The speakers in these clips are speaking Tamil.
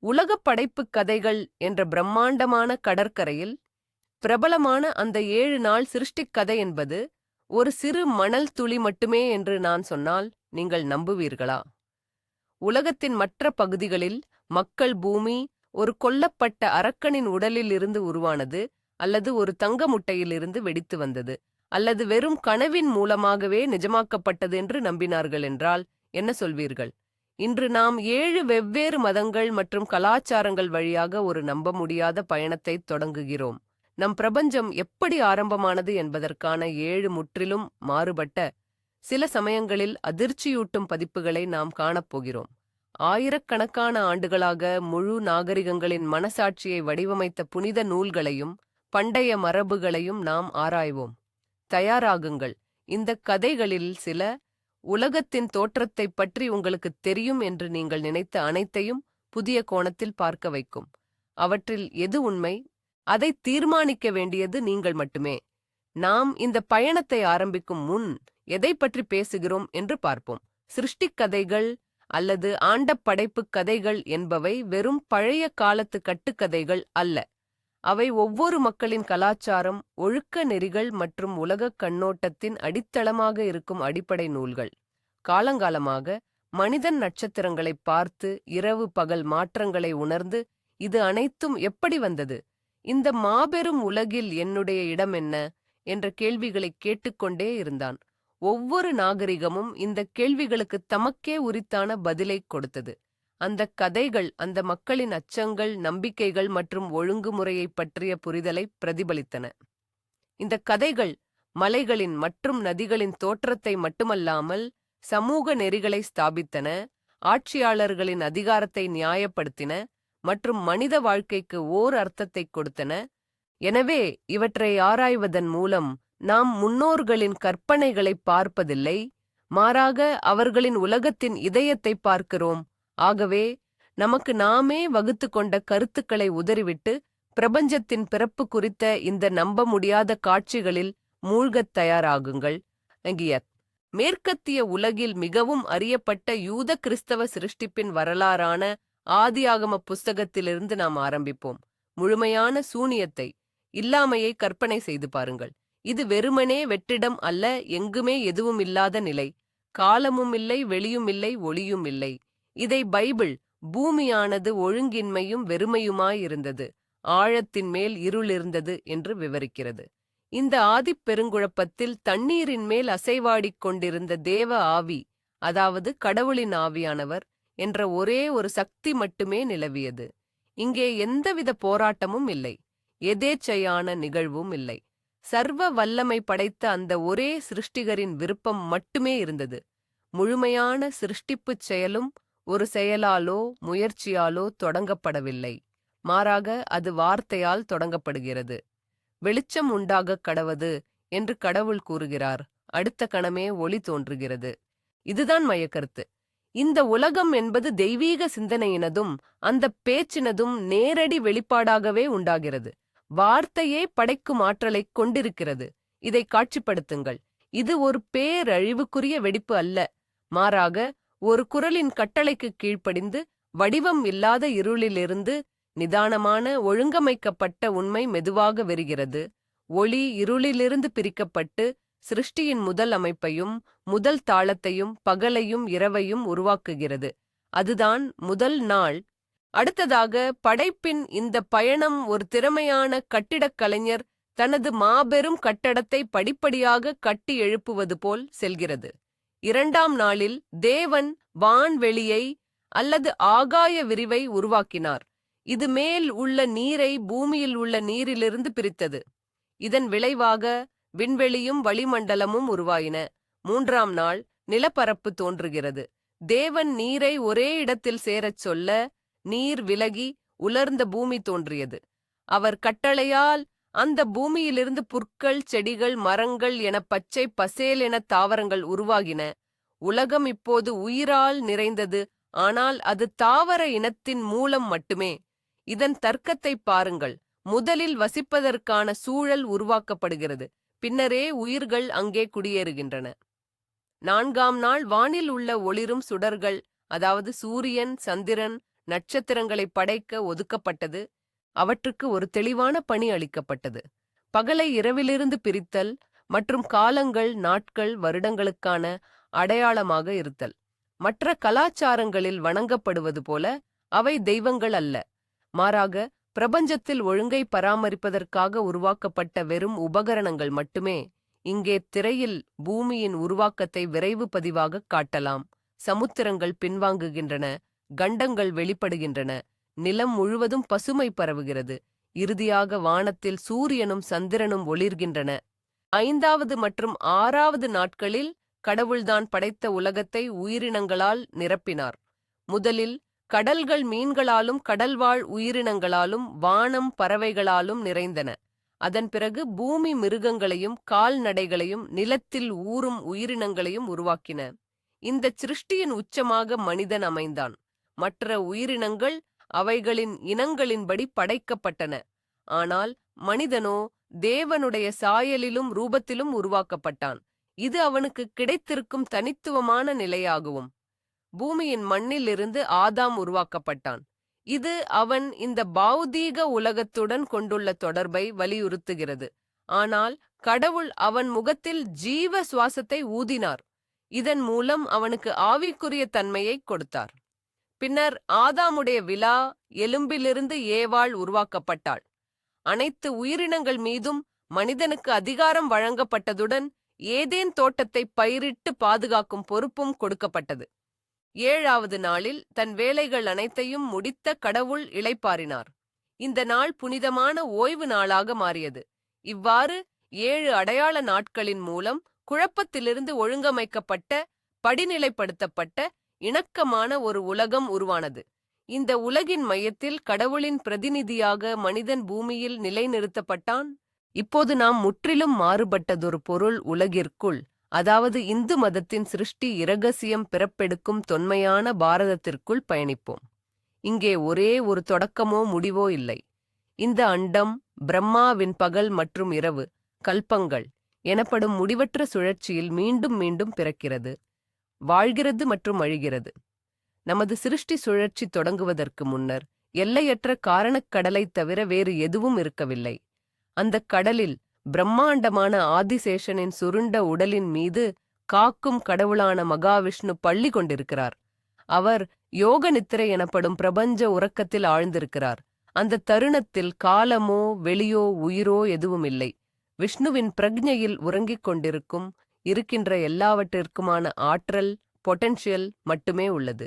உலகப் படைப்புக் கதைகள் என்ற பிரம்மாண்டமான கடற்கரையில் பிரபலமான அந்த 7 நாள் சிருஷ்டிக் கதை என்பது ஒரு சிறு மணல் துளி மட்டுமே என்று நான் சொன்னால் நீங்கள் நம்புவீர்களா? உலகத்தின் மற்ற பகுதிகளில் மக்கள் பூமி ஒரு கொல்லப்பட்ட அரக்கனின் உடலில் இருந்து உருவானது, அல்லது ஒரு தங்க முட்டையிலிருந்து வெடித்து வந்தது, அல்லது வெறும் கனவின் மூலமாகவே நிஜமாக்கப்பட்டது என்று நம்பினார்கள் என்றால் என்ன சொல்வீர்கள்? இன்று நாம் 7 வெவ்வேறு மதங்கள் மற்றும் கலாச்சாரங்கள் வழியாக ஒரு நம்ப முடியாத பயணத்தை தொடங்குகிறோம். நம் பிரபஞ்சம் எப்படி ஆரம்பமானது என்பதற்கான 7 முற்றிலும் மாறுபட்ட, சில சமயங்களில் அதிர்ச்சியூட்டும் பதிப்புகளை நாம் காணப்போகிறோம். ஆயிரக்கணக்கான ஆண்டுகளாக முழு நாகரிகங்களின் மனசாட்சியை வடிவமைத்த புனித நூல்களையும் பண்டைய மரபுகளையும் நாம் ஆராய்வோம். தயாராகுங்கள். இந்த கதைகளில் சில உலகத்தின் தோற்றத்தைப் பற்றி உங்களுக்குத் தெரியும் என்று நீங்கள் நினைத்த அனைத்தையும் புதிய கோணத்தில் பார்க்க வைக்கும். அவற்றில் எது உண்மை, அதை தீர்மானிக்க வேண்டியது நீங்கள் மட்டுமே. நாம் இந்த பயணத்தை ஆரம்பிக்கும் முன் எதை பற்றி பேசுகிறோம் என்று பார்ப்போம். சிருஷ்டிக் கதைகள் அல்லது ஆண்டப் படைப்புக் கதைகள் என்பவை வெறும் பழைய காலத்து கட்டுக்கதைகள் அல்ல. அவை ஒவ்வொரு மக்களின் கலாச்சாரம், ஒழுக்க நெறிகள் மற்றும் உலகக் கண்ணோட்டத்தின் அடித்தளமாக இருக்கும் அடிப்படை நூல்கள். காலங்காலமாக மனிதன் நட்சத்திரங்களைப் பார்த்து இரவு பகல் மாற்றங்களை உணர்ந்து, இது அனைத்தும் எப்படி வந்தது, இந்த மாபெரும் உலகில் என்னுடைய இடம் என்ன என்ற கேள்விகளைக் கேட்டுக்கொண்டே இருந்தான். ஒவ்வொரு நாகரிகமும் இந்த கேள்விகளுக்கு தமக்கே உரித்தான பதிலைக் கொடுத்தது. அந்த கதைகள் அந்த மக்களின் அச்சங்கள், நம்பிக்கைகள் மற்றும் ஒழுங்குமுறையைப் பற்றிய புரிதலை பிரதிபலித்தன. இந்த கதைகள் மலைகளின் மற்றும் நதிகளின் தோற்றத்தை மட்டுமல்லாமல் சமூக நெறிகளை ஸ்தாபித்தன, ஆட்சியாளர்களின் அதிகாரத்தை நியாயப்படுத்தின மற்றும் மனித வாழ்க்கைக்கு ஓர் அர்த்தத்தை கொடுத்தன. எனவே இவற்றை ஆராய்வதன் மூலம் நாம் முன்னோர்களின் கற்பனைகளை பார்ப்பதில்லை, மாறாக அவர்களின் உலகத்தின் இதயத்தை பார்க்கிறோம். ஆகவே நமக்கு நாமே வகுத்து கொண்ட கருத்துக்களை உதறிவிட்டு பிரபஞ்சத்தின் பிறப்பு குறித்த இந்த நம்ப முடியாத காட்சிகளில் மூழ்கத் தயாராகுங்கள். மேற்கத்திய உலகில் மிகவும் அறியப்பட்ட யூத கிறிஸ்தவ சிருஷ்டிப்பின் வரலாறான ஆதியாகம புஸ்தகத்திலிருந்து நாம் ஆரம்பிப்போம். முழுமையான சூனியத்தை, இல்லாமையை கற்பனை செய்து பாருங்கள். இது வெறுமனே வெற்றிடம் அல்ல, எங்குமே எதுவும் இல்லாத நிலை. காலமும் இல்லை, வெளியும் இல்லை, ஒளியும் இல்லை. இதை பைபிள் பூமியானது ஒழுங்கின்மையும் வெறுமையுமாயிருந்தது, ஆழத்தின் மேல் இருள் இருந்தது என்று விவரிக்கிறது. இந்த ஆதிப் பெருங்குழப்பத்தில் தண்ணீரின் மேல் அசைவாடிக் கொண்டிருந்த தேவ ஆவி, அதாவது கடவுளின் ஆவியானவர் என்ற ஒரே ஒரு சக்தி மட்டுமே நிலவியது. இங்கே எந்தவித போராட்டமும் இல்லை, எதேச்சையான நிகழ்வும் இல்லை. சர்வ வல்லமை படைத்த அந்த ஒரே சிருஷ்டிகரின் விருப்பம் மட்டுமே இருந்தது. முழுமையான சிருஷ்டிப்புச் செயலும் ஒரு செயலாலோ முயற்சியாலோ தொடங்கப்படவில்லை, மாறாக அது வார்த்தையால் தொடங்கப்படுகிறது. வெளிச்சம் உண்டாகக் கடவது என்று கடவுள் கூறுகிறார். அடுத்த கணமே ஒளி தோன்றுகிறது. இதுதான் மையக்கருத்து. இந்த உலகம் என்பது தெய்வீக சிந்தனையினதும் அந்த பேச்சினதும் நேரடி வெளிப்பாடாகவே உண்டாகிறது. வார்த்தையே படைக்கும் ஆற்றலைக் கொண்டிருக்கிறது. இதை காட்சிப்படுத்துங்கள். இது ஒரு பேரழிவுக்குரிய வெடிப்பு அல்ல, மாறாக ஒரு குரலின் கட்டளைக்கு கீழ்ப்படிந்து வடிவம் இல்லாத இருளிலிருந்து நிதானமான ஒழுங்கமைக்கப்பட்ட உண்மை மெதுவாக வருகிறது. ஒளி இருளிலிருந்து பிரிக்கப்பட்டு சிருஷ்டியின் முதல் அமைப்பையும் முதல் தாளத்தையும் பகலையும் இரவையும் உருவாக்குகிறது. அதுதான் முதல் நாள். அடுத்ததாக படைப்பின் இந்த பயணம் ஒரு திறமையான கட்டிடக் கலைஞர் தனது மாபெரும் கட்டடத்தை படிப்படியாக கட்டி எழுப்புவது போல் செல்கிறது. இரண்டாம் நாளில் தேவன் வான்வெளியை அல்லது ஆகாய விரிவை உருவாக்கினார். இது மேல் உள்ள நீரை பூமியில் உள்ள நீரிலிருந்து பிரித்தது. இதன் விளைவாக விண்வெளியும் வளிமண்டலமும் உருவாயின. மூன்றாம் நாள் நிலப்பரப்பு தோன்றுகிறது. தேவன் நீரை ஒரே இடத்தில் சேரச் சொல்ல நீர் விலகி உலர்ந்த பூமி தோன்றியது. அவர் கட்டளையால் அந்த பூமியிலிருந்து புற்கள், செடிகள், மரங்கள் என பச்சை பசேல் என தாவரங்கள் உருவாகின. உலகம் இப்போது உயிரால் நிறைந்தது, ஆனால் அது தாவர இனத்தின் மூலம் மட்டுமே. இதன் தர்க்கத்தை பாருங்கள். முதலில் வசிப்பதற்கான சூழல் உருவாக்கப்படுகிறது, பின்னரே உயிர்கள் அங்கே குடியேறுகின்றன. நான்காம் நாள் வானில் உள்ள ஒளிரும் சுடர்கள், அதாவது சூரியன், சந்திரன், நட்சத்திரங்களை படைக்க ஒதுக்கப்பட்டது. அவற்றுக்கு ஒரு தெளிவான பணி அளிக்கப்பட்டது. பகலை இரவிலிருந்து பிரித்தல் மற்றும் காலங்கள், நாட்கள், வருடங்களுக்கான அடையாளமாக இருத்தல். மற்ற கலாச்சாரங்களில் வணங்கப்படுவது போல அவை தெய்வங்கள் அல்ல. மாறாக பிரபஞ்சத்தில் ஒழுங்கை பராமரிப்பதற்காக உருவாக்கப்பட்ட வெறும் உபகரணங்கள் மட்டுமே. இங்கே திரையில் பூமியின் உருவாக்கத்தை விரைவு பதிவாகக் காட்டலாம். சமுத்திரங்கள் பின்வாங்குகின்றன, கண்டங்கள் வெளிப்படுகின்றன, நிலம் முழுவதும் பசுமை பரவுகிறது. இறுதியாக வானத்தில் சூரியனும் சந்திரனும் ஒளிர்கின்றன. 5வது மற்றும் 6வது நாட்களில் கடவுள்தான் படைத்த உலகத்தை உயிரினங்களால் நிரப்பினார். முதலில் கடல்கள் மீன்களாலும் கடல்வாழ் உயிரினங்களாலும் வானம் பறவைகளாலும் நிறைந்தன. அதன் பிறகு பூமி மிருகங்களையும் கால்நடைகளையும் நிலத்தில் ஊறும் உயிரினங்களையும் உருவாக்கின. இந்த சிருஷ்டியின் உச்சமாக மனிதன் அமைந்தான். மற்ற உயிரினங்கள் அவைகளின் இனங்களின்படி படைக்கப்பட்டன. ஆனால் மனிதனோ தேவனுடைய சாயலிலும் ரூபத்திலும் உருவாக்கப்பட்டான். இது அவனுக்கு கிடைத்திருக்கும் தனித்துவமான நிலையாகும். பூமியின் மண்ணிலிருந்து ஆதாம் உருவாக்கப்பட்டான். இது அவன் இந்த பௌதீக உலகத்துடன் கொண்டுள்ள தொடர்பை வலியுறுத்துகிறது. ஆனால் கடவுள் அவன் முகத்தில் ஜீவ சுவாசத்தை ஊதினார். இதன் மூலம் அவனுக்கு ஆவிக்குரிய தன்மையை கொடுத்தார். பின்னர் ஆதாமுடைய விலா எலும்பிலிருந்து ஏவாள் உருவாக்கப்பட்டாள். அனைத்து உயிரினங்கள் மீதும் மனிதனுக்கு அதிகாரம் வழங்கப்பட்டதுடன் ஏதேன் தோட்டத்தை பயிரிட்டு பாதுகாக்கும் பொறுப்பும் கொடுக்கப்பட்டது. 7வது நாளில் தன் வேலைகள் அனைத்தையும் முடித்த கடவுள் இளைப்பாறினார். இந்த நாள் புனிதமான ஓய்வு நாளாக மாறியது. இவ்வாறு 7 அடையாள நாட்களின் மூலம் குழப்பத்திலிருந்து ஒழுங்கமைக்கப்பட்ட, படிநிலைப்படுத்தப்பட்ட, இணக்கமான ஒரு உலகம் உருவானது. இந்த உலகின் மையத்தில் கடவுளின் பிரதிநிதியாக மனிதன் பூமியில் நிலைநிறுத்தப்பட்டான். இப்போது நாம் முற்றிலும் மாறுபட்டதொரு பொருள் உலகிற்குள், அதாவது இந்து மதத்தின் சிருஷ்டி இரகசியம் பிறப்பெடுக்கும் தொன்மையான பாரதத்திற்குள் பயணிப்போம். இங்கே ஒரே ஒரு தொடக்கமோ முடிவோ இல்லை. இந்த அண்டம் பிரம்மாவின் பகல் மற்றும் இரவு, கல்பங்கள் எனப்படும் முடிவற்ற சுழற்சியில் மீண்டும் மீண்டும் பிறக்கிறது, வாழ்கிறது மற்றும் அழிகிறது. நமது சிருஷ்டி சுழற்சி தொடங்குவதற்கு முன்னர் எல்லையற்ற காரணக்கடலைத் தவிர வேறு எதுவும் இருக்கவில்லை. அந்தக் கடலில் பிரம்மாண்டமான ஆதிசேஷனின் சுருண்ட உடலின் மீது காக்கும் கடவுளான மகாவிஷ்ணு பள்ளி கொண்டிருக்கிறார். அவர் யோக நித்திரை எனப்படும் பிரபஞ்ச உறக்கத்தில் ஆழ்ந்திருக்கிறார். அந்த தருணத்தில் காலமோ வெளியோ உயிரோ எதுவும் இல்லை. விஷ்ணுவின் பிரக்ஞையில் உறங்கிக் கொண்டிருக்கும், இருக்கின்ற எல்லாவற்றிற்குமான ஆற்றல், பொட்டென்ஷியல் மட்டுமே உள்ளது.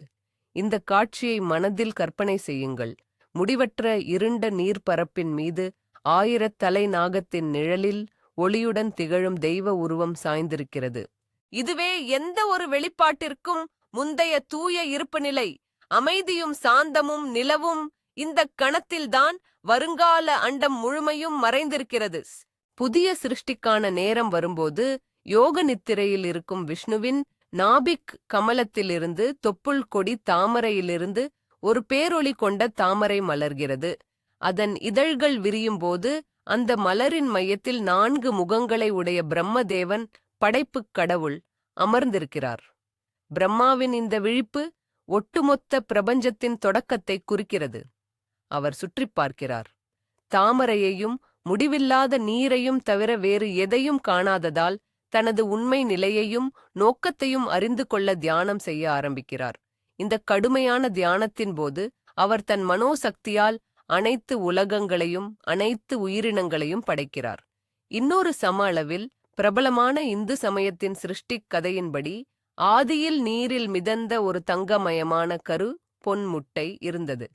இந்த காட்சியை மனதில் கற்பனை செய்யுங்கள். முடிவற்ற இருண்ட நீர்ப்பரப்பின் மீது 1000 தலை நாகத்தின் நிழலில் ஒளியுடன் திகழும் தெய்வ உருவம் சாய்ந்திருக்கிறது. இதுவே எந்த ஒரு வெளிப்பாட்டிற்கும் முந்தைய தூய இருப்பு நிலை. அமைதியும் சாந்தமும் நிலவும் இந்த கணத்தில்தான் வருங்கால அண்டம் முழுமையும் மறைந்திருக்கிறது. புதிய சிருஷ்டிக்கான நேரம் வரும்போது யோக நித்திரையில் இருக்கும் விஷ்ணுவின் நாபிக் கமலத்திலிருந்து, தொப்புள் கொடி தாமரையிலிருந்து ஒரு பேரொளி கொண்ட தாமரை மலர்கிறது. அதன் இதழ்கள் விரியும்போது அந்த மலரின் மையத்தில் 4 முகங்களை உடைய பிரம்மதேவன், படைப்புக் கடவுள், அமர்ந்திருக்கிறார். பிரம்மாவின் இந்த விழிப்பு ஒட்டுமொத்த பிரபஞ்சத்தின் தொடக்கத்தை குறிக்கிறது. அவர் சுற்றிப் பார்க்கிறார். தாமரையையும் முடிவில்லாத நீரையும் தவிர வேறு எதையும் காணாததால் தனது உண்மை நிலையையும் நோக்கத்தையும் அறிந்து கொள்ள தியானம் செய்ய ஆரம்பிக்கிறார். இந்த கடுமையான தியானத்தின் போது அவர் தன் மனோசக்தியால் அனைத்து உலகங்களையும் அனைத்து உயிரினங்களையும் படைக்கிறார். இன்னொரு சம அளவில் பிரபலமான இந்து சமயத்தின் சிருஷ்டிக் கதையின்படி ஆதியில் நீரில் மிதந்த ஒரு தங்கமயமான கரு பொன் முட்டை இருந்தது.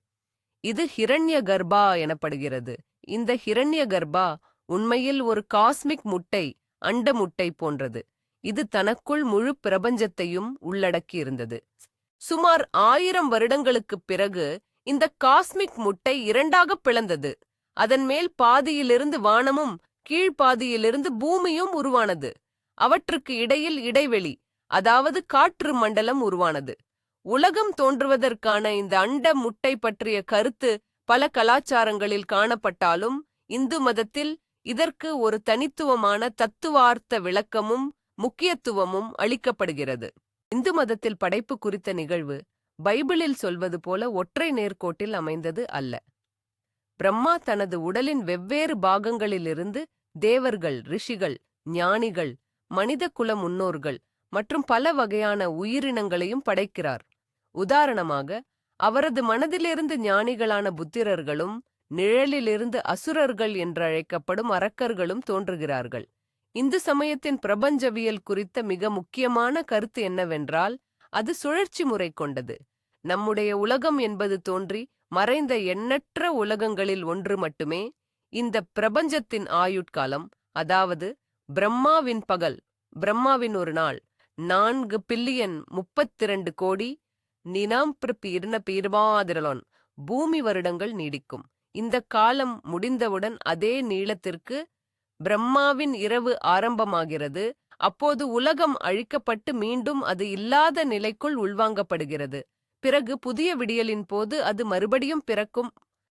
இது ஹிரண்ய கர்ப்பா எனப்படுகிறது. இந்த ஹிரண்ய கர்ப்பா உண்மையில் ஒரு காஸ்மிக் முட்டை, அண்ட முட்டை போன்றது. இது தனக்குள் முழு பிரபஞ்சத்தையும் உள்ளடக்கியிருந்தது. சுமார் 1000 வருடங்களுக்குப் பிறகு இந்த காஸ்மிக் முட்டை 2ஆக பிளந்தது. அதன் மேல் பாதியிலிருந்து வானமும் கீழ்ப்பாதியிலிருந்து பூமியும் உருவானது. அவற்றுக்கு இடையில் இடைவெளி, அதாவது காற்று மண்டலம் உருவானது. உலகம் தோன்றுவதற்கான இந்த அண்ட முட்டை பற்றிய கருத்து பல கலாச்சாரங்களில் காணப்பட்டாலும் இந்து மதத்தில் இதற்கு ஒரு தனித்துவமான தத்துவார்த்த விளக்கமும் முக்கியத்துவமும் அளிக்கப்படுகிறது. இந்து மதத்தில் படைப்பு குறித்த நிகழ்வு பைபிளில் சொல்வது போல ஒற்றை நேர்கோட்டில் அமைந்தது அல்ல. பிரம்மா தனது உடலின் வெவ்வேறு பாகங்களிலிருந்து தேவர்கள், ரிஷிகள், ஞானிகள், மனித குல முன்னோர்கள் மற்றும் பல வகையான உயிரினங்களையும் படைக்கிறார். உதாரணமாக, அவரது மனதிலிருந்து ஞானிகளான புத்திரர்களும் நிழலிலிருந்து அசுரர்கள் என்றழைக்கப்படும் அரக்கர்களும் தோன்றுகிறார்கள். இந்து சமயத்தின் பிரபஞ்சவியல் குறித்த மிக முக்கியமான கருத்து என்னவென்றால், அது சுழற்சி முறை கொண்டது. நம்முடைய உலகம் என்பது தோன்றி மறைந்த எண்ணற்ற உலகங்களில் ஒன்று மட்டுமே. இந்த பிரபஞ்சத்தின் ஆயுட்காலம், அதாவது பிரம்மாவின் பகல், பிரம்மாவின் ஒரு நாள், 4 பில்லியன் 32 கோடி நினாம்பிரபீர்ணபீர்வாதிரலோன் பூமி வருடங்கள் நீடிக்கும். இந்த காலம் முடிந்தவுடன் அதே நீளத்திற்கு பிரம்மாவின் இரவு ஆரம்பமாகிறது. அப்போது உலகம் அழிக்கப்பட்டு மீண்டும் அது இல்லாத நிலைக்குள் உள்வாங்கப்படுகிறது. பிறகு புதிய விடியலின் போது அது மறுபடியும் பிறக்கும்.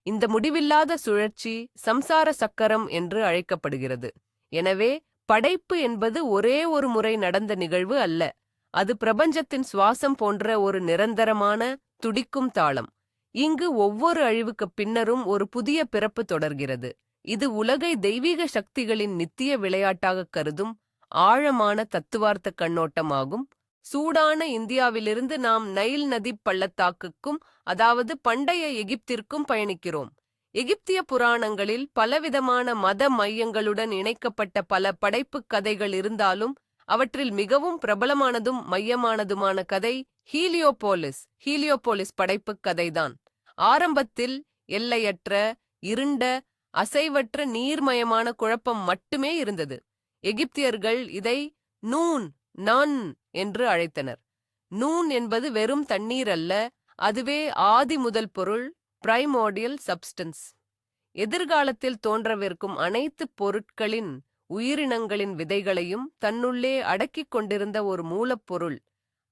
இந்த முடிவில்லாத சுழற்சி சம்சார சக்கரம் என்று அழைக்கப்படுகிறது. எனவே படைப்பு என்பது ஒரே ஒரு முறை நடந்த நிகழ்வு அல்ல. அது பிரபஞ்சத்தின் சுவாசம் போன்ற ஒரு நிரந்தரமான, துடிக்கும் தாளம். இங்கு ஒவ்வொரு அழிவுக்குப் பின்னரும் ஒரு புதிய பிறப்பு தொடர்கிறது. இது உலகை தெய்வீக சக்திகளின் நித்திய விளையாட்டாகக் கருதும் ஆழமான தத்துவார்த்த கண்ணோட்டமாகும். சூடான இந்தியாவிலிருந்து நாம் நைல் நதி பள்ளத்தாக்குக்கும், அதாவது பண்டைய எகிப்திற்கும் பயணிக்கிறோம். எகிப்திய புராணங்களில் பலவிதமான மத மையங்களுடன் இணைக்கப்பட்ட பல படைப்புக் கதைகள் இருந்தாலும், அவற்றில் மிகவும் பிரபலமானதும் மையமானதுமான கதை ஹீலியோபோலிஸ் படைப்புக் கதைதான். ஆரம்பத்தில் எல்லையற்ற, இருண்ட, அசைவற்ற நீர்மயமான குழப்பம் மட்டுமே இருந்தது. எகிப்தியர்கள் இதை நூன் என்று அழைத்தனர். நூன் என்பது வெறும் தண்ணீர் அல்ல, அதுவே ஆதி முதல் பொருள், பிரைமோர்டியல் சப்ஸ்டன்ஸ். எதிர்காலத்தில் தோன்றவிருக்கும் அனைத்து பொருட்களின், உயிரினங்களின் விதைகளையும் தன்னுள்ளே அடக்கிக் கொண்டிருந்த ஒரு மூலப்பொருள்.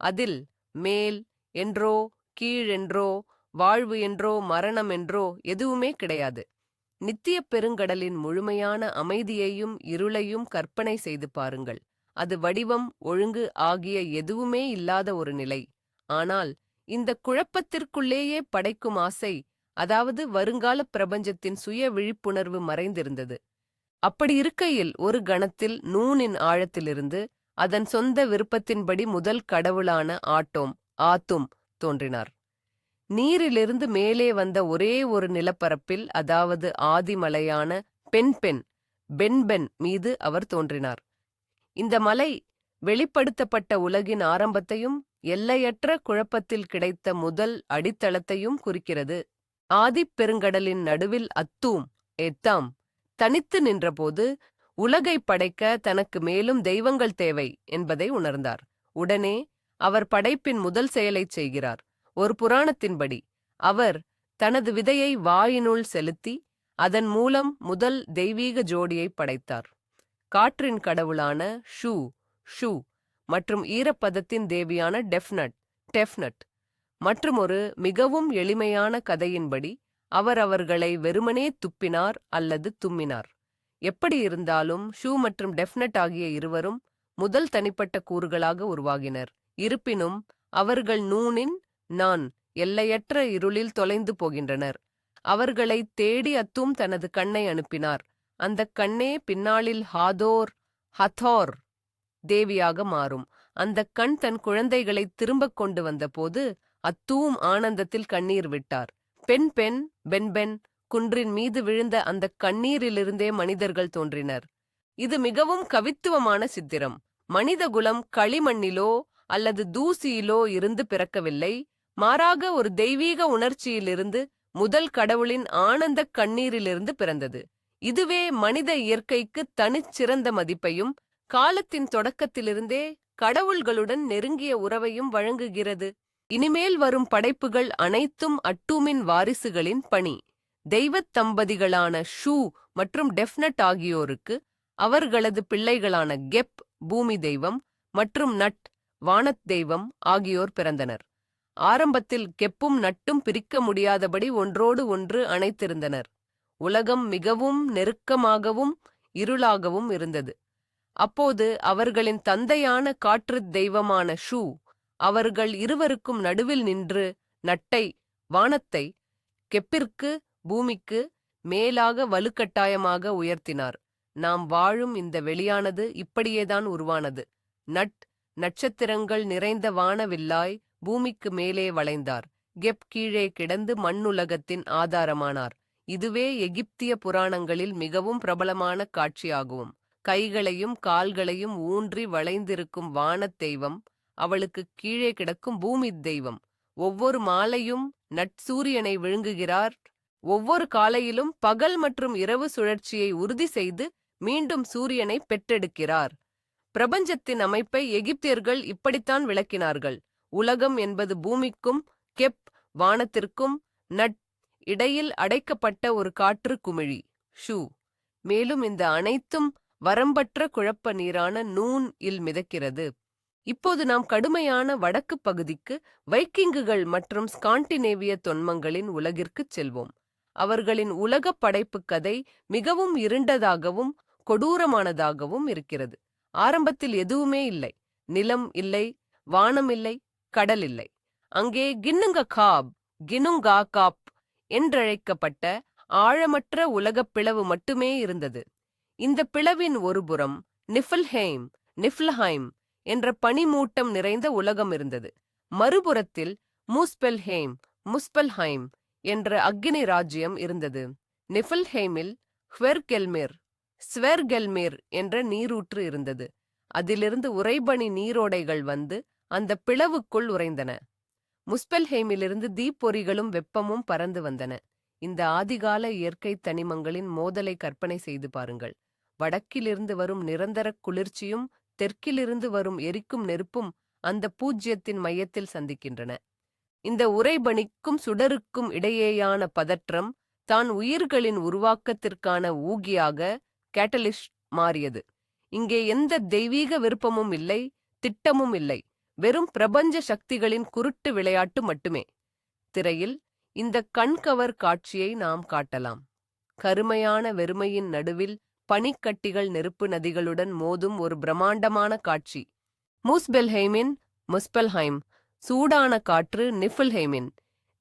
அதில் மேல் என்றோ, கீழ் என்றோ, வாழ்வு என்றோ, மரணம் என்றோ எதுவுமே கிடையாது. நித்திய பெருங்கடலின் முழுமையான அமைதியையும் இருளையும் கற்பனை செய்து பாருங்கள். அது வடிவம், ஒழுங்கு ஆகிய எதுவுமே இல்லாத ஒரு நிலை. ஆனால் இந்த குழப்பத்திற்குள்ளேயே படைக்கும் ஆசை, அதாவது வருங்கால பிரபஞ்சத்தின் சுய விழிப்புணர்வு மறைந்திருந்தது. அப்படி இருக்கையில் ஒரு கணத்தில் நூனின் ஆழத்திலிருந்து அதன் சொந்த விருப்பத்தின்படி முதல் கடவுளான ஆத்தும் தோன்றினார். நீரிலிருந்து மேலே வந்த ஒரே ஒரு நிலப்பரப்பில், அதாவது ஆதிமலையான பென்பென் மீது அவர் தோன்றினார். இந்த மலை வெளிப்படுத்தப்பட்ட உலகின் ஆரம்பத்தையும் எல்லையற்ற குழப்பத்தில் கிடைத்த முதல் அடித்தளத்தையும் குறிக்கிறது. ஆதிப் பெருங்கடலின் நடுவில் எத்தாம் தனித்து நின்றபோது உலகை படைக்க தனக்கு மேலும் தெய்வங்கள் தேவை என்பதை உணர்ந்தார். உடனே அவர் படைப்பின் முதல் செயலைச் செய்கிறார். ஒரு புராணத்தின்படி அவர் தனது விதையை வாயினுள் செலுத்தி அதன் மூலம் முதல் தெய்வீக ஜோடியை படைத்தார். காற்றின் கடவுளான ஷூ மற்றும் ஈரப்பதத்தின் தேவியான டெஃப்னட். மற்றும் ஒரு மிகவும் எளிமையான கதையின்படி அவர் அவர்களை வெறுமனே துப்பினார் அல்லது தும்மினார். எப்படி இருந்தாலும் ஷூ மற்றும் டெஃப்னட் ஆகிய இருவரும் முதல் தனிப்பட்ட கூறுகளாக உருவாகினர். இருப்பினும் அவர்கள் நூனின் எல்லையற்ற இருளில் தொலைந்து போகின்றனர். அவர்களை தேடி அத்தும் தனது கண்ணை அனுப்பினார். அந்தக் கண்ணே பின்னாளில் ஹத்தோர் தேவியாக மாறும். அந்தக் கண் தன் குழந்தைகளை திரும்பக் கொண்டு வந்தபோது அத்தூம் ஆனந்தத்தில் கண்ணீர் விட்டார். பென் குன்றின் மீது விழுந்த அந்தக் கண்ணீரிலிருந்தே மனிதர்கள் தோன்றினர். இது மிகவும் கவித்துவமான சித்திரம். மனிதகுலம் களிமண்ணிலோ அல்லது தூசியிலோ இருந்து பிறக்கவில்லை, மாறாக ஒரு தெய்வீக உணர்ச்சியிலிருந்து, முதல் கடவுளின் ஆனந்தக் கண்ணீரிலிருந்து பிறந்தது. இதுவே மனித இயற்கைக்கு தனிச்சிறந்த மதிப்பையும் காலத்தின் தொடக்கத்திலிருந்தே கடவுள்களுடன் நெருங்கிய உறவையும் வழங்குகிறது. இனிமேல் வரும் படைப்புகள் அனைத்தும் அட்டூமின் வாரிசுகளின் பணி. தெய்வத் தம்பதிகளான ஷூ மற்றும் டெஃப்னட் ஆகியோருக்கு அவர்களது பிள்ளைகளான கெப் பூமி தெய்வம் மற்றும் நட் வானத் தெய்வம் ஆகியோர் பிறந்தனர். ஆரம்பத்தில் கெப்பும் நட்டும் பிரிக்க முடியாதபடி ஒன்றோடு ஒன்று அணைத்திருந்தனர். உலகம் மிகவும் நெருக்கமாகவும் இருளாகவும் இருந்தது. அப்போது அவர்களின் தந்தையான காற்றுத் தெய்வமான ஷூ அவர்கள் இருவருக்கும் நடுவில் நின்று நட்டை வானத்தை கெப்பிற்கு பூமிக்கு மேலாக வலுக்கட்டாயமாக உயர்த்தினார். நாம் வாழும் இந்த வெளியானது இப்படியேதான் உருவானது. நட்சத்திரங்கள் நிறைந்த வானவில்லாய் பூமிக்கு மேலே வளைந்தார். கெப் கீழே கிடந்து மண்ணுலகத்தின் ஆதாரமானார். இதுவே எகிப்திய புராணங்களில் மிகவும் பிரபலமான காட்சியாகும். கைகளையும் கால்களையும் ஊன்றி வளைந்திருக்கும் வானத் தெய்வம், அவளுக்கு கீழே கிடக்கும் பூமி தெய்வம். ஒவ்வொரு மாலையும் நட்சூரியனை விழுங்குகிறார். ஒவ்வொரு காலையிலும் பகல் மற்றும் இரவு சுழற்சியை உறுதி செய்து மீண்டும் சூரியனை பெற்றெடுக்கிறார். பிரபஞ்சத்தின் அமைப்பை எகிப்தியர்கள் இப்படித்தான் விளக்கினார்கள். உலகம் என்பது பூமிக்கும் கெப் வானத்திற்கும் இடையில் அடைக்கப்பட்ட ஒரு காற்று குமிழி ஷூ. மேலும் இந்த அனைத்தும் வரம்பற்ற குழப்ப நீரான நூன் இல் மிதக்கிறது. இப்போது நாம் கடுமையான வடக்கு பகுதிக்கு, வைக்கிங்குகள் மற்றும் ஸ்காண்டினேவிய தொன்மங்களின் உலகிற்குச் செல்வோம். அவர்களின் உலகப் படைப்புக் கதை மிகவும் இருண்டதாகவும் கொடூரமானதாகவும் இருக்கிறது. ஆரம்பத்தில் எதுவுமே இல்லை. நிலம் இல்லை, வானம் இல்லை, கடல் இல்லை. அங்கே கின்னுங்கா காப் என்றழைக்கப்பட்ட ஆழமற்ற உலகப் பிளவு மட்டுமே இருந்தது. இந்த பிளவின் ஒருபுறம் நிஃப்ல்ஹைம் என்ற பனிமூட்டம் நிறைந்த உலகம் இருந்தது. மறுபுறத்தில் முஸ்பெல்ஹைம் என்ற அக்னி ராஜ்யம் இருந்தது. நிஃப்ல்ஹைமில் ஸ்வெர்கெல்மிர் என்ற நீரூற்று இருந்தது. அதிலிருந்து உறைபனி நீரோடைகள் வந்து அந்த பிளவுக்குள் உறைந்தன. முஸ்பெல்ஹைமிலிருந்து தீப்பொறிகளும் வெப்பமும் பறந்து வந்தன. இந்த ஆதிகால இயற்கை தனிமங்களின் மோதலை கற்பனை செய்து பாருங்கள். வடக்கிலிருந்து வரும் நிரந்தர குளிர்ச்சியும் தெற்கிலிருந்து வரும் எரிக்கும் நெருப்பும் அந்த பூஜ்யத்தின் மையத்தில் சந்திக்கின்றன. இந்த உறைபனிக்கும் சுடருக்கும் இடையேயான பதற்றம் தான் உயிர்களின் உருவாக்கத்திற்கான ஊகியாக கேட்டலிஸ்ட் மாறியது. இங்கே எந்த தெய்வீக விருப்பமும் இல்லை, திட்டமும் இல்லை. வெறும் பிரபஞ்ச சக்திகளின் குருட்டு விளையாட்டு மட்டுமே. திரையில் இந்த கண்கவர் காட்சியை நாம் காட்டலாம். கருமையான வெறுமையின் நடுவில் பனிக்கட்டிகள் நெருப்பு நதிகளுடன் மோதும் ஒரு பிரம்மாண்டமான காட்சி. முஸ்பெல்ஹைம் சூடான காற்று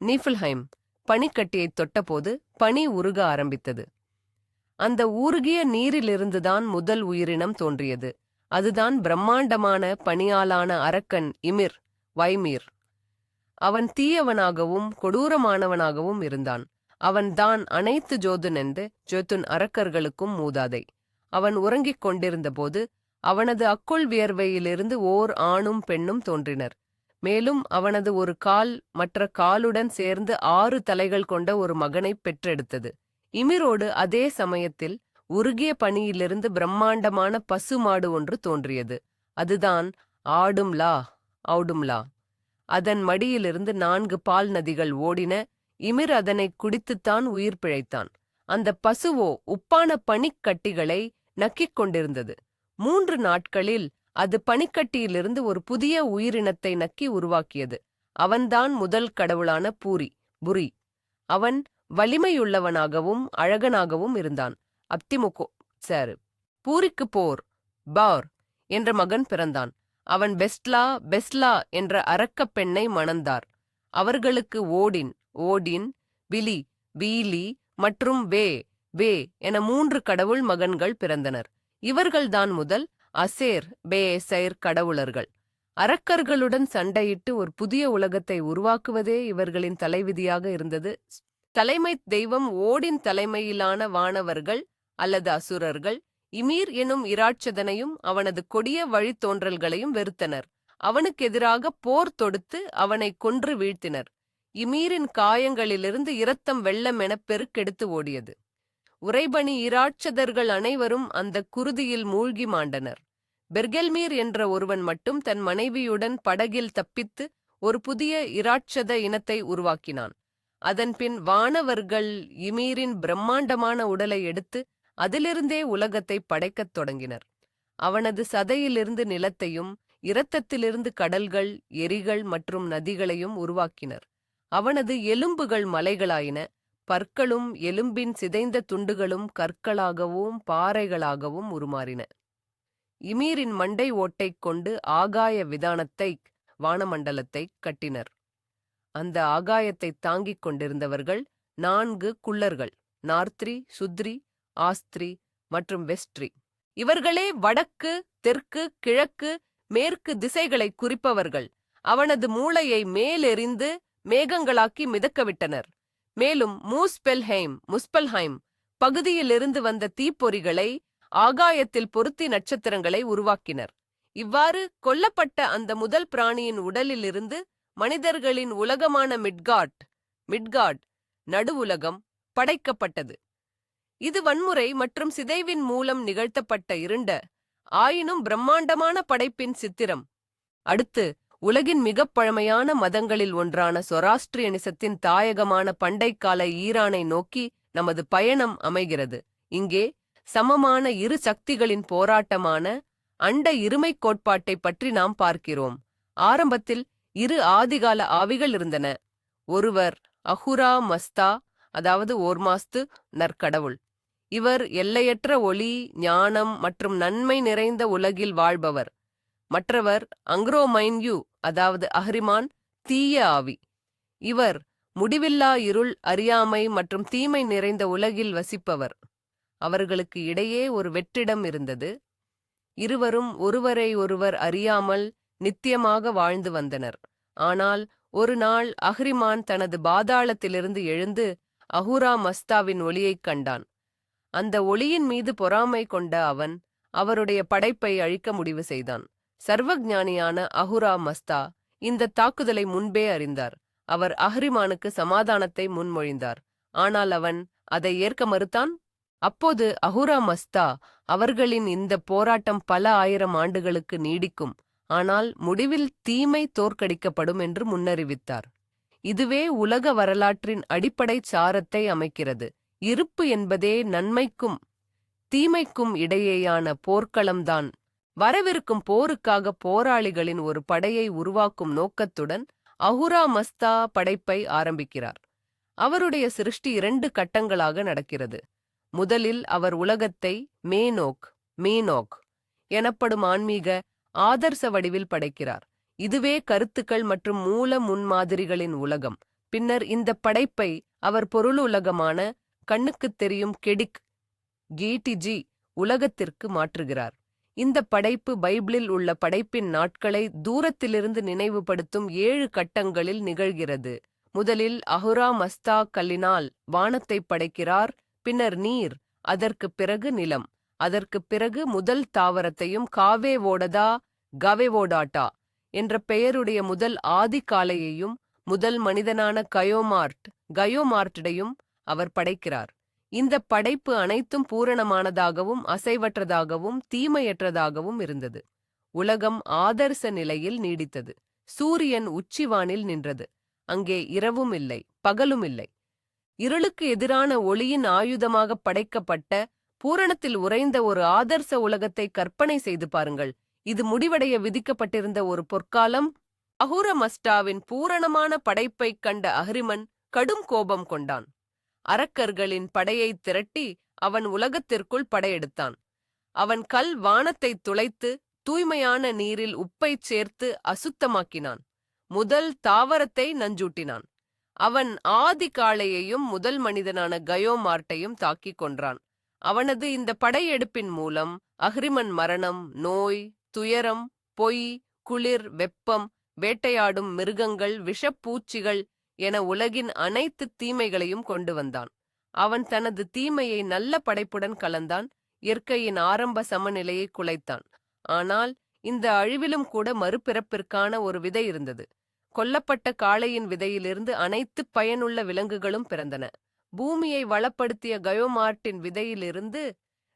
நீஃபில்ஹைம் பனிக்கட்டியை தொட்டபோது பனி உருக ஆரம்பித்தது. அந்த ஊருகிய நீரிலிருந்துதான் முதல் உயிரினம் தோன்றியது. அதுதான் பிரம்மாண்டமான பனியாலான அரக்கன் வைமீர். அவன் தீயவனாகவும் கொடூரமானவனாகவும் இருந்தான். அவன்தான் அனைத்து ஜோத்துன் அரக்கர்களுக்கும் மூதாதை. அவன் உறங்கிக் கொண்டிருந்தபோது அவனது அக்குள் வியர்வையிலிருந்து ஓர் ஆணும் பெண்ணும் தோன்றினர். மேலும் அவனது ஒரு கால் மற்ற காலுடன் சேர்ந்து 6 தலைகள் கொண்ட ஒரு மகனை பெற்றெடுத்தது. இமிரோடு அதே சமயத்தில் உருகிய பனியிலிருந்து பிரம்மாண்டமான பசுமாடு ஒன்று தோன்றியது. அதுதான் ஆடும்லா. அதன் மடியிலிருந்து 4 பால் நதிகள் ஓடின. இமிர் அதனை குடித்துத்தான் உயிர் பிழைத்தான். அந்த பசுவோ உப்பான பனிக்கட்டிகளை நக்கிக் கொண்டிருந்தது. 3 நாட்களில் அது பனிக்கட்டியிலிருந்து ஒரு புதிய உயிரினத்தை நக்கி உருவாக்கியது. அவன்தான் முதல் கடவுளான புரி. அவன் வலிமையுள்ளவனாகவும் அழகனாகவும் இருந்தான். பூரிக்கு பார் என்ற மகன் பிறந்தான். அவன் பெஸ்லா என்ற அரக்கப் பெண்ணை மணந்தார். அவர்களுக்கு ஓடின், வீலி மற்றும் வே என 3 கடவுள் மகன்கள் பிறந்தனர். இவர்கள்தான் முதல் பேசைர் கடவுளர்கள். அரக்கர்களுடன் சண்டையிட்டு ஒரு புதிய உலகத்தை உருவாக்குவதே இவர்களின் தலைவிதியாக இருந்தது. தலைமை தெய்வம் ஓடின் தலைமையிலான வானவர்கள் அல்லது அசுரர்கள் இமீர் எனும் இராட்சதனையும் அவனது கொடிய வழித்தோன்றல்களையும் வெறுத்தனர். அவனுக்கு எதிராக போர் தொடுத்து அவனை கொன்று வீழ்த்தினர். இமீரின் காயங்களிலிருந்து இரத்தம் வெள்ளமென பெருக்கெடுத்து ஓடியது. உறைபனி இராட்சதர்கள் அனைவரும் அந்த குருதியில் மூழ்கி மாண்டனர். பெர்கெல்மீர் என்ற ஒருவன் மட்டும் தன் மனைவியுடன் படகில் தப்பித்து ஒரு புதிய இராட்சத இனத்தை உருவாக்கினான். அதன்பின் வானவர்கள் இமீரின் பிரம்மாண்டமான உடலை எடுத்து அதிலிருந்தே உலகத்தை படைக்கத் தொடங்கினர். அவனது சதையிலிருந்து நிலத்தையும் இரத்தத்திலிருந்து கடல்கள், எரிகள் மற்றும் நதிகளையும் உருவாக்கினர். அவனது எலும்புகள் மலைகளாயின. பற்களும் எலும்பின் சிதைந்த துண்டுகளும் கற்களாகவும் பாறைகளாகவும் உருமாறின. இமீரின் மண்டை ஓட்டைக் கொண்டு ஆகாய விதானத்தை வானமண்டலத்தை கட்டினர். அந்த ஆகாயத்தை தாங்கிக் கொண்டிருந்தவர்கள் 4 குள்ளர்கள், நார்த்ரி, சுத்ரி, ஆஸ்திரி மற்றும் வெஸ்ட்ரி. இவர்களே வடக்கு, தெற்கு, கிழக்கு, மேற்கு திசைகளை குறிப்பவர்கள். அவனது மூளையை மேலெறிந்து மேகங்களாக்கி மிதக்கவிட்டனர். மேலும் முஸ்பெல்ஹைம் பகுதியிலிருந்து வந்த தீப்பொறிகளை ஆகாயத்தில் பொருத்தி நட்சத்திரங்களை உருவாக்கினர். இவ்வாறு கொல்லப்பட்ட அந்த முதல் பிராணியின் உடலிலிருந்து மனிதர்களின் உலகமான மிட்காட் நடுவுலகம் படைக்கப்பட்டது. இது வன்முறை மற்றும் சிதைவின் மூலம் நிகழ்த்தப்பட்ட இருண்ட ஆயினும் பிரம்மாண்டமான படைப்பின் சித்திரம். அடுத்து உலகின் மிகப் பழமையான மதங்களில் ஒன்றான சொராஸ்ட்ரியனிசத்தின் தாயகமான பண்டைக்கால ஈரானை நோக்கி நமது பயணம் அமைகிறது. இங்கே சமமான இரு சக்திகளின் போராட்டமான அண்ட இருமைக் கோட்பாட்டை பற்றி நாம் பார்க்கிறோம். ஆரம்பத்தில் 2 ஆதிகால ஆவிகள் இருந்தன. ஒருவர் அஹுரா மஸ்தா, அதாவது ஓர்மாஸ்து நற்கடவுள். இவர் எல்லையற்ற ஒளி, ஞானம் மற்றும் நன்மை நிறைந்த உலகில் வாழ்பவர். மற்றவர் அங்க்ரோமைன்யூ, அதாவது அஹ்ரிமான், தீய ஆவி. இவர் முடிவில்லா இருள், அறியாமை மற்றும் தீமை நிறைந்த உலகில் வசிப்பவர். அவர்களுக்கு இடையே ஒரு வெற்றிடம் இருந்தது. இருவரும் ஒருவரை ஒருவர் அறியாமல் நித்தியமாக வாழ்ந்து வந்தனர். ஆனால் ஒரு நாள் அஹ்ரிமான் தனது பாதாளத்திலிருந்து எழுந்து அஹுரா மஸ்தாவின் ஒளியைக் கண்டான். அந்த ஒளியின் மீது பொறாமை கொண்ட அவன் அவருடைய படைப்பை அழிக்க முடிவு செய்தான். சர்வஞானியான அஹுரா மஸ்தா இந்த தாக்குதலை முன்பே அறிந்தார். அவர் அஹ்ரிமானுக்கு சமாதானத்தை முன்மொழிந்தார். ஆனால் அவன் அதை ஏற்க மறுத்தான். அப்போது அஹுரா மஸ்தா, அவர்களின் இந்த போராட்டம் பல 1000 ஆண்டுகளுக்கு நீடிக்கும், ஆனால் முடிவில் தீமை தோற்கடிக்கப்படும் என்று முன்னறிவித்தார். இதுவே உலக வரலாற்றின் அடிப்படை சாரத்தை அமைக்கிறது. இருப்பு என்பதே நன்மைக்கும் தீமைக்கும் இடையேயான போர்க்களம்தான். வரவிருக்கும் போருக்காக போராளிகளின் ஒரு படையை உருவாக்கும் நோக்கத்துடன் அஹுரா மஸ்தா படைப்பை ஆரம்பிக்கிறார். அவருடைய சிருஷ்டி 2 கட்டங்களாக நடக்கிறது. முதலில் அவர் உலகத்தை மீனோக் எனப்படும் ஆன்மீக ஆதர்ச வடிவில் படைக்கிறார். இதுவே கருத்துக்கள் மற்றும் மூல முன்மாதிரிகளின் உலகம். பின்னர் இந்த படைப்பை அவர் பொருளுலகமான கண்ணுக்குத் தெரியும் கீட்டிஜி உலகத்திற்கு மாற்றுகிறார். இந்த படைப்பு பைபிளில் உள்ள படைப்பின் நாட்களை தூரத்திலிருந்து நினைவுபடுத்தும் 7 கட்டங்களில் நிகழ்கிறது. முதலில் அஹுரா மஸ்தா கல்லினால் வானத்தை படைக்கிறார். பின்னர் நீர், அதற்குப் பிறகு நிலம், அதற்குப் பிறகு முதல் தாவரத்தையும் கவேவோடாட்டா என்ற பெயருடைய முதல் ஆதிகாலையையும் முதல் மனிதனான கயோமார்ட்டையும் அவர் படைக்கிறார். இந்த படைப்பு அனைத்தும் பூரணமானதாகவும் அசைவற்றதாகவும் தீமையற்றதாகவும் இருந்தது. உலகம் ஆதர்ச நிலையில் நீடித்தது. சூரியன் உச்சிவானில் நின்றது. அங்கே இரவும் இல்லை, பகலும் இல்லை. இருளுக்கு எதிரான ஒளியின் ஆயுதமாக படைக்கப்பட்ட பூரணத்தில் உறைந்த ஒரு ஆதர்ச உலகத்தை கற்பனை செய்து பாருங்கள். இது முடிவடைய விதிக்கப்பட்டிருந்த ஒரு பொற்காலம். அஹுரா மஸ்டாவின் பூரணமான படைப்பைக் கண்ட அஹ்ரிமன் கடும் கோபம் கொண்டான். அரக்கர்களின் படையை திரட்டி அவன் உலகத்திற்குள் படையெடுத்தான். அவன் வானத்தை துளைத்து தூய்மையான நீரில் உப்பைச் சேர்த்து அசுத்தமாக்கினான். முதல் தாவரத்தை நஞ்சூட்டினான். அவன் ஆதிகாளையையும் முதல் மனிதனான கயோமார்ட்டையும் தாக்கிக் கொன்றான். அவனது இந்த படையெடுப்பின் மூலம் அஹ்ரிமன் மரணம், நோய், துயரம், பொய், குளிர், வெப்பம், வேட்டையாடும் மிருகங்கள், விஷப்பூச்சிகள் என உலகின் அனைத்து தீமைகளையும் கொண்டு வந்தான். அவன் தனது தீமையை நல்ல படைப்புடன் கலந்தான். இயற்கையின் ஆரம்ப சமநிலையை குலைத்தான். ஆனால் இந்த அழிவிலும் கூட மறுபிறப்பிற்கான ஒரு விதை இருந்தது. கொல்லப்பட்ட காளையின் விதையிலிருந்து அனைத்து பயனுள்ள விலங்குகளும் பிறந்தன. பூமியை வளப்படுத்திய கயோமார்ட்டின் விதையிலிருந்து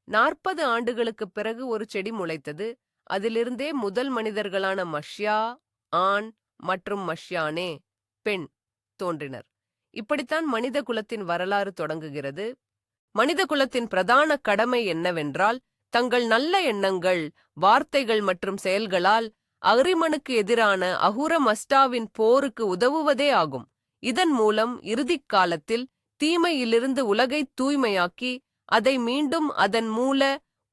40 ஆண்டுகளுக்குப் பிறகு ஒரு செடி முளைத்தது. அதிலிருந்தே முதல் மனிதர்களான மஷ்யா ஆண் மற்றும் மஷ்யானே பெண் தோன்றினர். இப்படித்தான் மனித குலத்தின் வரலாறு தொடங்குகிறது. மனித குலத்தின் பிரதான கடமை என்னவென்றால், தங்கள் நல்ல எண்ணங்கள், வார்த்தைகள் மற்றும் செயல்களால் அஹ்ரிமனுக்கு எதிரான அஹுரா மஸ்டாவின் போருக்கு உதவுவதே ஆகும். இதன் மூலம் இறுதிக் காலத்தில் தீமையிலிருந்து உலகை தூய்மையாக்கி அதை மீண்டும் அதன் மூல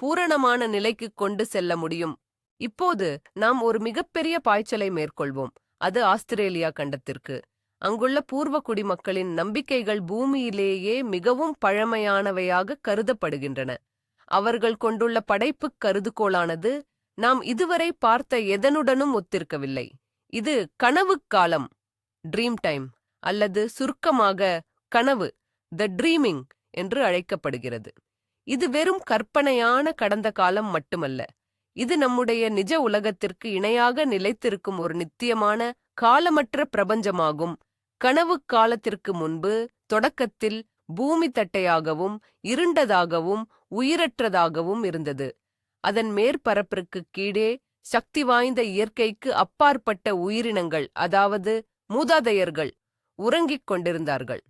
பூரணமான நிலைக்கு கொண்டு செல்ல முடியும். இப்போது நாம் ஒரு மிகப்பெரிய பாய்ச்சலை மேற்கொள்வோம். அது ஆஸ்திரேலியா கண்டத்திற்கு. அங்குள்ள பூர்வ குடிமக்களின் நம்பிக்கைகள் பூமியிலேயே மிகவும் பழமையானவையாக கருதப்படுகின்றன. அவர்கள் கொண்டுள்ள படைப்புக் கருதுகோளானது நாம் இதுவரை பார்த்த எதனுடனும் ஒத்திருக்கவில்லை. இது கனவுக் காலம், ட்ரீம் டைம், அல்லது சுருக்கமாக கனவு, த ட்ரீமிங் என்று அழைக்கப்படுகிறது. இது வெறும் கற்பனையான கடந்த காலம் மட்டுமல்ல. இது நம்முடைய நிஜ உலகத்திற்கு இணையாக நிலைத்திருக்கும் ஒரு நித்தியமான காலமற்ற பிரபஞ்சமாகும். கனவு காலத்திற்கு முன்பு தொடக்கத்தில் பூமி தட்டையாகவும் இருண்டதாகவும் உயிரற்றதாகவும் இருந்தது. அதன் மேற்பரப்பிற்கு கீழே சக்தி வாய்ந்த இயற்கைக்கு அப்பாற்பட்ட உயிரினங்கள், அதாவது மூதாதையர்கள், உறங்கிக் கொண்டிருந்தார்கள்.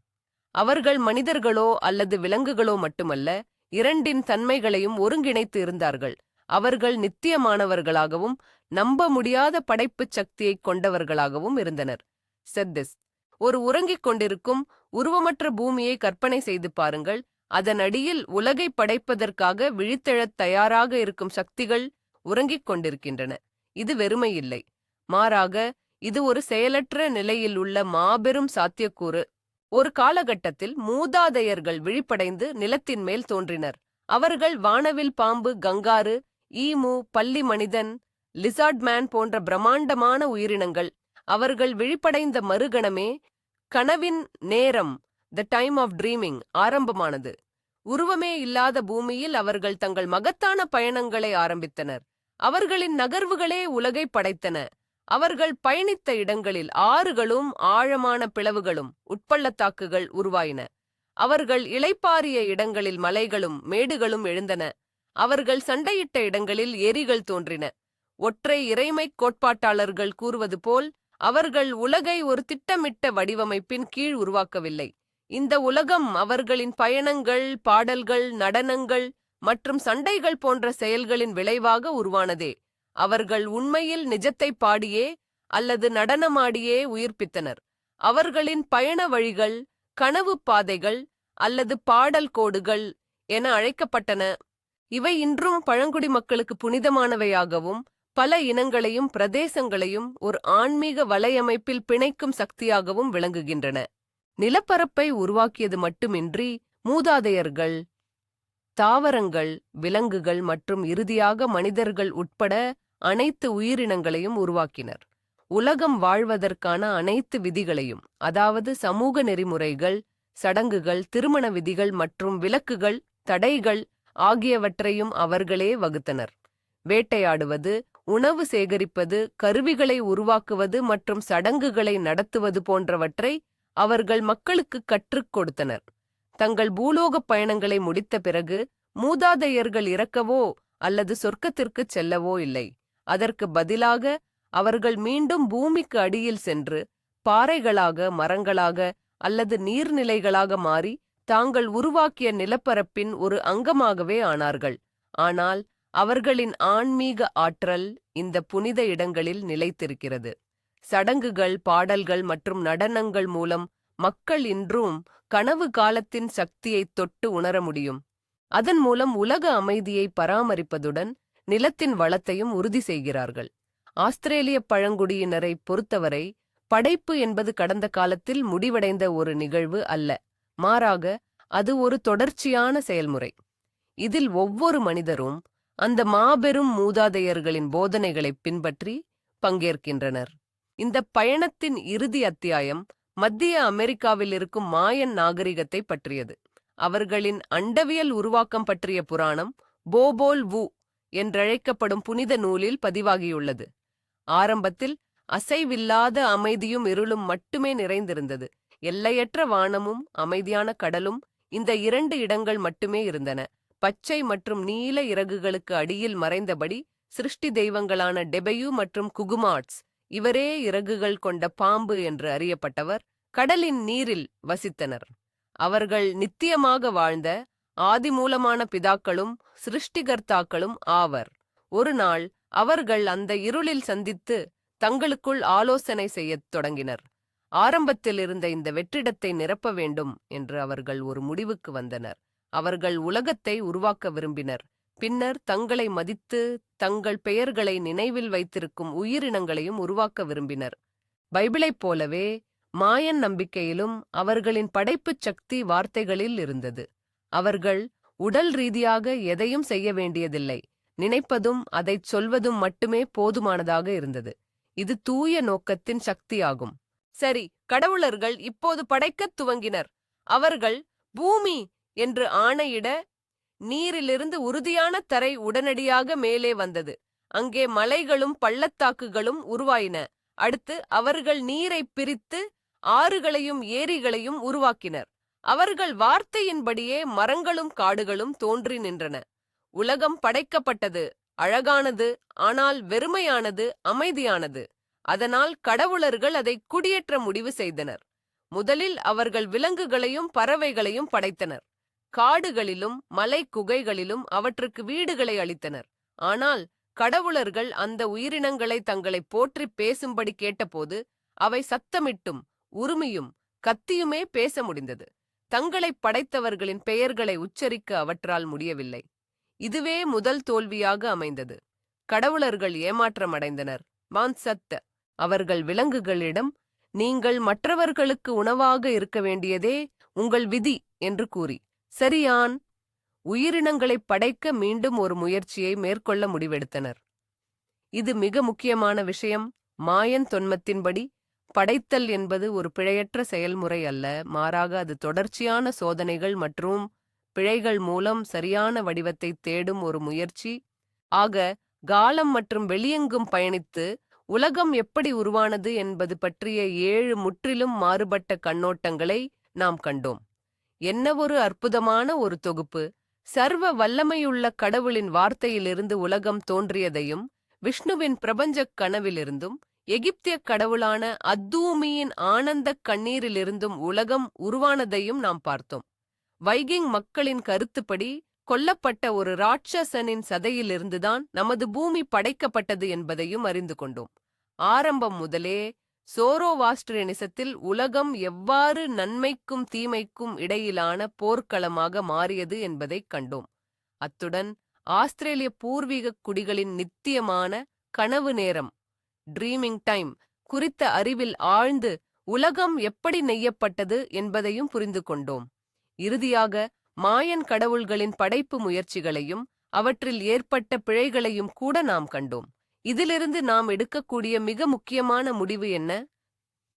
அவர்கள் மனிதர்களோ அல்லது விலங்குகளோ மட்டுமல்ல, இரண்டின் தன்மைகளையும் ஒருங்கிணைத்து இருந்தார்கள். அவர்கள் நித்தியமானவர்களாகவும் நம்ப முடியாத படைப்புச் சக்தியைக் கொண்டவர்களாகவும் இருந்தனர். செத்திஸ் ஒரு உறங்கிக் கொண்டிருக்கும் உருவமற்ற பூமியை கற்பனை செய்து பாருங்கள். அதன் அடியில் உலகை படைப்பதற்காக விழித்தெழத் தயாராக இருக்கும் சக்திகள் உறங்கிக் கொண்டிருக்கின்றன. இது வெறுமையில்லை, மாறாக இது ஒரு செயலற்ற நிலையில் உள்ள மாபெரும் சாத்தியக்கூறு. ஒரு காலகட்டத்தில் மூதாதையர்கள் விழிப்படைந்து நிலத்தின் மேல் தோன்றினர். அவர்கள் வானவில் பாம்பு, கங்காரு, ஈமு, பல்லி மனிதன், லிசார்ட்மேன் போன்ற பிரம்மாண்டமான உயிரினங்கள். அவர்கள் விழிப்படைந்த மறுகணமே கனவின் நேரம், த டைம் ஆஃப் ட்ரீமிங், ஆரம்பமானது. உருவமே இல்லாத பூமியில் அவர்கள் தங்கள் மகத்தான பயணங்களை ஆரம்பித்தனர். அவர்களின் நகர்வுகளே உலகை படைத்தன. அவர்கள் பயணித்த இடங்களில் ஆறுகளும் ஆழமான பிளவுகளும் உட்பள்ளத்தாக்குகள் உருவாயின. அவர்கள் இளைப்பாறிய இடங்களில் மலைகளும் மேடுகளும் எழுந்தன. அவர்கள் சண்டையிட்ட இடங்களில் ஏரிகள் தோன்றின. ஒற்றை இறைமைக் கோட்பாட்டாளர்கள் கூறுவது போல், அவர்கள் உலகை ஒரு திட்டமிட்ட வடிவமைப்பின் கீழ் உருவாக்கவில்லை. இந்த உலகம் அவர்களின் பயணங்கள், பாடல்கள், நடனங்கள் மற்றும் சண்டைகள் போன்ற செயல்களின் விளைவாக உருவானதே. அவர்கள் உண்மையில் நிஜத்தை பாடியே அல்லது நடனமாடியே உயிர்ப்பித்தனர். அவர்களின் பயண வழிகள் கனவு பாதைகள் அல்லது பாடல் கோடுகள் என அழைக்கப்பட்டன. இவை இன்றும் பழங்குடி மக்களுக்கு புனிதமானவையாகவும் பல இனங்களையும் பிரதேசங்களையும் ஒரு ஆன்மீக வலையமைப்பில் பிணைக்கும் சக்தியாகவும் விளங்குகின்றன. நிலப்பரப்பை உருவாக்கியது மட்டுமின்றி மூதாதையர்கள், தாவரங்கள், விலங்குகள் மற்றும் இறுதியாக மனிதர்கள் உட்பட அனைத்து உயிரினங்களையும் உருவாக்கினர். உலகம் வாழ்வதற்கான அனைத்து விதிகளையும், அதாவது சமூக நெறிமுறைகள், சடங்குகள், திருமண விதிகள் மற்றும் விலக்குகள், தடைகள் ஆகியவற்றையும் அவர்களே வகுத்தனர். வேட்டையாடுவது, உணவு சேகரிப்பது, கருவிகளை உருவாக்குவது மற்றும் சடங்குகளை நடத்துவது போன்றவற்றை அவர்கள் மக்களுக்கு கற்றுக் கொடுத்தனர். தங்கள் பூலோகப் பயணங்களை முடித்த பிறகு மூதாதையர்கள் இறக்கவோ அல்லது சொர்க்கத்திற்குச் செல்லவோ இல்லை. அதற்கு பதிலாக அவர்கள் மீண்டும் பூமிக்கு அடியில் சென்று பாறைகளாக, மரங்களாக அல்லது நீர்நிலைகளாக மாறி தாங்கள் உருவாக்கிய நிலப்பரப்பின் ஒரு அங்கமாகவே ஆனார்கள். ஆனால் அவர்களின் ஆன்மீக ஆற்றல் இந்த புனித இடங்களில் நிலைத்திருக்கிறது. சடங்குகள், பாடல்கள் மற்றும் நடனங்கள் மூலம் மக்கள் இன்றும் கனவு காலத்தின் சக்தியை தொட்டு உணர முடியும். அதன் மூலம் உலக அமைதியை பராமரிப்பதுடன் நிலத்தின் வளத்தையும் உறுதி செய்கிறார்கள். ஆஸ்திரேலிய பழங்குடியினரை பொறுத்தவரை படைப்பு என்பது கடந்த காலத்தில் முடிவடைந்த ஒரு நிகழ்வு அல்ல. மாறாக அது ஒரு தொடர்ச்சியான செயல்முறை. இதில் ஒவ்வொரு மனிதரும் அந்த மாபெரும் மூதாதையர்களின் போதனைகளை பின்பற்றி பங்கேற்கின்றனர். இந்த பயணத்தின் இறுதி அத்தியாயம் மத்திய அமெரிக்காவில் இருக்கும் மாயன் நாகரிகத்தை பற்றியது. அவர்களின் அண்டவியல் உருவாக்கம் பற்றிய புராணம் போபோல் வு என்றழைக்கப்படும் புனித நூலில் பதிவாகியுள்ளது. ஆரம்பத்தில் அசைவில்லாத அமைதியும் இருளும் மட்டுமே நிறைந்திருந்தது. எல்லையற்ற வானமும் அமைதியான கடலும் இந்த இரண்டு இடங்கள் மட்டுமே இருந்தன. பச்சை மற்றும் நீல இறகுகளுக்கு அடியில் மறைந்தபடி சிருஷ்டி தெய்வங்களான டெபெயு மற்றும் குகுமாட்ஸ், இவரே இறகுகள் கொண்ட பாம்பு என்று அறியப்பட்டவர், கடலின் நீரில் வசித்தனர். அவர்கள் நித்தியமாக வாழ்ந்த ஆதிமூலமான பிதாக்களும் சிருஷ்டிகர்த்தாக்களும் ஆவர். ஒரு நாள் அவர்கள் அந்த இருளில் சந்தித்து தங்களுக்குள் ஆலோசனை செய்யத் தொடங்கினர். ஆரம்பத்தில் இருந்த இந்த வெற்றிடத்தை நிரப்ப வேண்டும் என்று அவர்கள் ஒரு முடிவுக்கு வந்தனர். அவர்கள் உலகத்தை உருவாக்க விரும்பினர், பின்னர் தங்களை மதித்து தங்கள் பெயர்களை நினைவில் வைத்திருக்கும் உயிரினங்களையும் உருவாக்க விரும்பினர். பைபிளைப் போலவே மாயன் நம்பிக்கையிலும் அவர்களின் படைப்புச் சக்தி வார்த்தைகளில் இருந்தது. அவர்கள் உடல் ரீதியாக எதையும் செய்ய வேண்டியதில்லை, நினைப்பதும் அதைச் சொல்வதும் மட்டுமே போதுமானதாக இருந்தது. இது தூய நோக்கத்தின் சக்தியாகும். சரி, கடவுளர்கள் இப்போது படைக்கத் துவங்கினர். அவர்கள் பூமி என்று ஆணையிட நீரிலிருந்து உறுதியான தரை உடனடியாக மேலே வந்தது. அங்கே மலைகளும் பள்ளத்தாக்குகளும் உருவாயின. அடுத்து அவர்கள் நீரை பிரித்து ஆறுகளையும் ஏரிகளையும் உருவாக்கினர். அவர்கள் வார்த்தையின்படியே மரங்களும் காடுகளும் தோன்றி நின்றன. உலகம் படைக்கப்பட்டது, அழகானது, ஆனால் வெறுமையானது, அமைதியானது. அதனால் கடவுளர்கள் அதை குடியேற்ற முடிவு செய்தனர். முதலில் அவர்கள் விலங்குகளையும் பறவைகளையும் படைத்தனர். காடுகளிலும் மலை குகைகளிலும் அவற்றுக்கு வீடுகளை அளித்தனர். ஆனால் கடவுளர்கள் அந்த உயிரினங்களை தங்களை போற்றி பேசும்படி கேட்டபோது அவை சத்தமிட்டும் உருமியும் கத்தியுமே பேச முடிந்தது. தங்களை படைத்தவர்களின் பெயர்களை உச்சரிக்க அவற்றால் முடியவில்லை. இதுவே முதல் தோல்வியாக அமைந்தது. கடவுளர்கள் ஏமாற்றமடைந்தனர். மான்சத்த அவர்கள் விலங்குகளிடம், நீங்கள் மற்றவர்களுக்கு உணவாக இருக்க வேண்டியதே உங்கள் விதி என்று கூறி சரியான் உயிரினங்களை படைக்க மீண்டும் ஒரு முயற்சியை மேற்கொள்ள முடிவெடுத்தனர். இது மிக முக்கியமான விஷயம். மாயன் தொன்மத்தின்படி படைத்தல் என்பது ஒரு பிழையற்ற செயல்முறை அல்ல, மாறாக அது தொடர்ச்சியான சோதனைகள் மற்றும் பிழைகள் மூலம் சரியான வடிவத்தை தேடும் ஒரு முயற்சி. ஆக காலம் மற்றும் வெளியெங்கும் பயணித்து உலகம் எப்படி உருவானது என்பது பற்றிய 7 முற்றிலும் மாறுபட்ட கண்ணோட்டங்களை நாம் கண்டோம். என்ன ஒரு அற்புதமான ஒரு தொகுப்பு! சர்வ வல்லமையுள்ள கடவுளின் வார்த்தையிலிருந்து உலகம் தோன்றியதையும், விஷ்ணுவின் பிரபஞ்சக் கனவிலிருந்தும், எகிப்திய கடவுளான அத்தூமியின் ஆனந்தக் கண்ணீரிலிருந்தும் உலகம் உருவானதையும் நாம் பார்த்தோம். வைகிங் மக்களின் கருத்துப்படி கொல்லப்பட்ட ஒரு ராட்சசனின் சதையிலிருந்துதான் நமது பூமி படைக்கப்பட்டது என்பதையும் அறிந்து கொண்டோம். ஆரம்பம் முதலே சோரோவாஸ்ட்ரியனிசத்தில் உலகம் எவ்வாறு நன்மைக்கும் தீமைக்கும் இடையிலான போர்க்களமாக மாறியது என்பதைக் கண்டோம். அத்துடன் ஆஸ்திரேலிய பூர்வீக குடிகளின் நித்தியமான கனவு நேரம் ட்ரீமிங் டைம் குறித்த அறிவில் ஆழ்ந்து உலகம் எப்படி நெய்யப்பட்டது என்பதையும் புரிந்து கொண்டோம். இறுதியாக மாயன் கடவுள்களின் படைப்பு முயற்சிகளையும் அவற்றில் ஏற்பட்ட பிழைகளையும் கூட நாம் கண்டோம். இதிலிருந்து நாம் எடுக்கக்கூடிய மிக முக்கியமான முடிவு என்ன?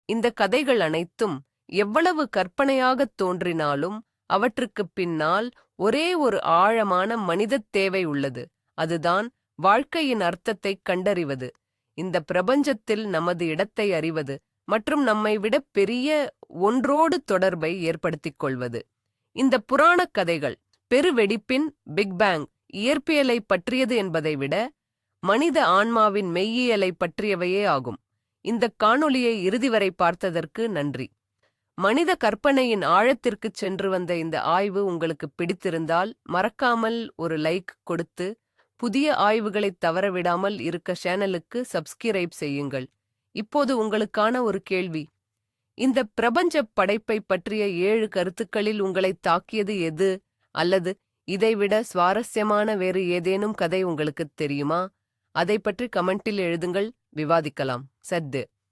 இந்த கதைகள் அனைத்தும் எவ்வளவு கற்பனையாகத் தோன்றினாலும் அவற்றுக்குப் பின்னால் ஒரே ஒரு ஆழமான மனிதத் தேவை உள்ளது. அதுதான் வாழ்க்கையின் அர்த்தத்தைக் கண்டறிவது, இந்த பிரபஞ்சத்தில் நமது இடத்தை அறிவது மற்றும் நம்மை விட பெரிய ஒன்றோடு தொடர்பை ஏற்படுத்திக் கொள்வது. இந்த புராணக் கதைகள் பெருவெடிப்பின் பிக்பேங் இயற்பியலை பற்றியது என்பதை விட மனித ஆன்மாவின் மெய்யியலை பற்றியவையே ஆகும். இந்த காணொளியை இறுதி வரை பார்த்ததற்கு நன்றி. மனித கற்பனையின் ஆழத்திற்குச் சென்று வந்த இந்த ஆய்வு உங்களுக்கு பிடித்திருந்தால் மறக்காமல் ஒரு லைக் கொடுத்து புதிய ஆய்வுகளைத் தவறவிடாமல் இருக்க சேனலுக்கு சப்ஸ்கிரைப் செய்யுங்கள். இப்போது உங்களுக்கான ஒரு கேள்வி. இந்த பிரபஞ்ச படைப்பை பற்றிய 7 கருத்துக்களில் உங்களைத் தாக்கியது எது? அல்லது இதைவிட சுவாரஸ்யமான வேறு ஏதேனும் கதை உங்களுக்குத் தெரியுமா? அதை பற்றி கமெண்டில் எழுதுங்கள், விவாதிக்கலாம். சத்து.